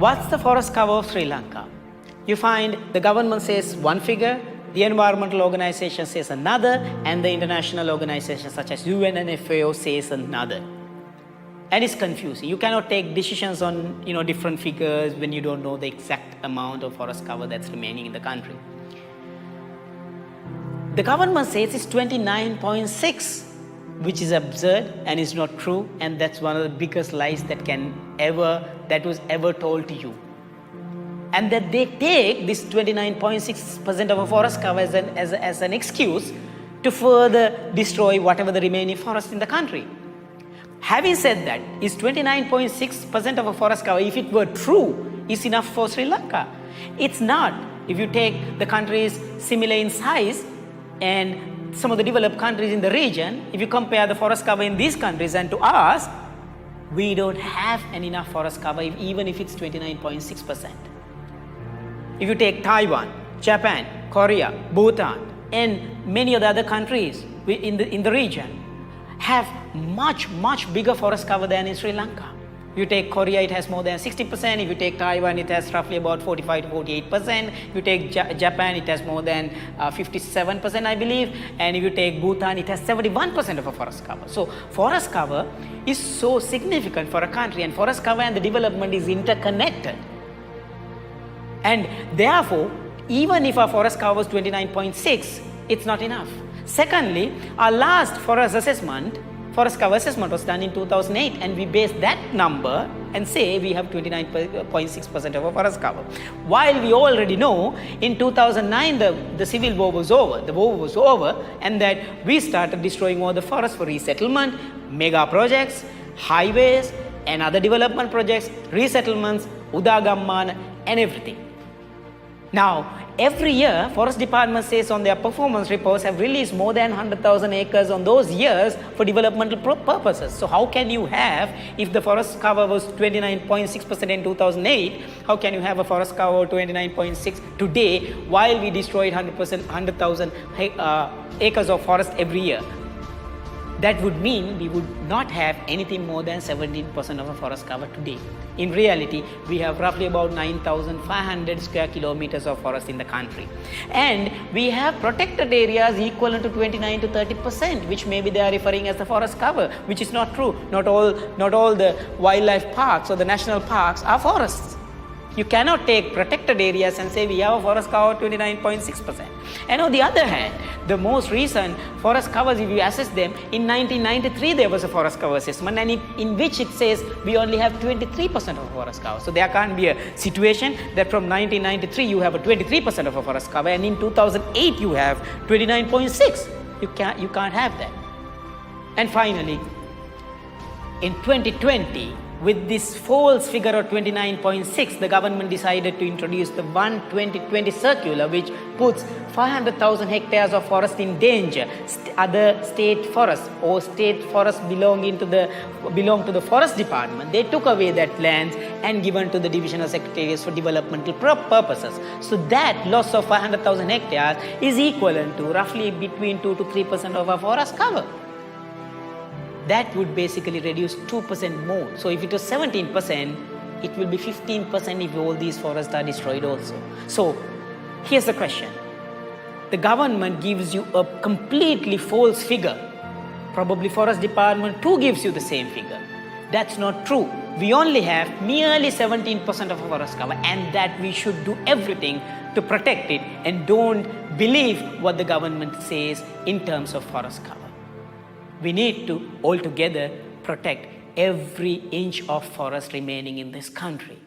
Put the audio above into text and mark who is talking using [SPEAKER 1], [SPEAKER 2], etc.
[SPEAKER 1] What's the forest cover of Sri Lanka? You find the government says one figure, the environmental organization says another, and the international organizations such as UN and FAO says another. And it's confusing. You cannot take decisions on different figures when you don't know the exact amount of forest cover that's remaining in the country. The government says it's 29.6, which is absurd and is not true, and that's one of the biggest lies that was ever told to you. And that they take this 29.6% of a forest cover as an excuse to further destroy whatever the remaining forest in the country. Having said that, is 29.6% of a forest cover, if it were true, is enough for Sri Lanka? It's not. If you take the countries similar in size and some of the developed countries in the region, if you compare the forest cover in these countries and to us, we don't have enough forest cover even if it's 29.6%. If you take Taiwan, Japan, Korea, Bhutan, and many of the other countries in the region, have much bigger forest cover than in Sri Lanka. If you take Korea, it has more than 60%. If you take Taiwan, it has roughly about 45 to 48%. If you take Japan, it has more than 57%, I believe. And if you take Bhutan, it has 71% of a forest cover. So forest cover is so significant for a country, and forest cover and the development is interconnected. And therefore, even if our forest cover is 29.6, it's not enough. Secondly, our last forest cover assessment was done in 2008, and we based that number and say we have 29.6% of a forest cover. While we already know in 2009 the civil war was over, and that we started destroying all the forests for resettlement, mega projects, highways and other development projects, resettlements, Udagammana and everything. Now, every year, Forest Department says on their performance reports have released more than 100,000 acres on those years for developmental purposes. So how can you have, if the forest cover was 29.6% in 2008, how can you have a forest cover of 29.6 today while we destroyed 100,000 acres of forest every year? That would mean we would not have anything more than 17% of a forest cover today. In reality, we have roughly about 9,500 square kilometers of forest in the country. And we have protected areas equivalent to 29 to 30%, which maybe they are referring as the forest cover, which is not true. Not all the wildlife parks or the national parks are forests. You cannot take protected areas and say we have a forest cover of 29.6%. And on the other hand, the most recent forest covers, if you assess them, in 1993 there was a forest cover assessment, and in which it says we only have 23% of a forest cover. So there can't be a situation that from 1993 you have a 23% of a forest cover, and in 2008 you have 29.6. You can't have that. And finally, in 2020, with this false figure of 29.6, the government decided to introduce the 1-20-20 circular, which puts 500,000 hectares of forest in danger. Other state forests or state forests belong to the Forest Department. They took away that lands and given to the divisional secretariats for developmental purposes. So that loss of 500,000 hectares is equivalent to roughly between 2 to 3% of our forest cover. That would basically reduce 2% more. So if it was 17%, it will be 15% if all these forests are destroyed also. So here's the question. The government gives you a completely false figure. Probably Forest Department too gives you the same figure. That's not true. We only have merely 17% of our forest cover, and that we should do everything to protect it, and don't believe what the government says in terms of forest cover. We need to altogether protect every inch of forest remaining in this country.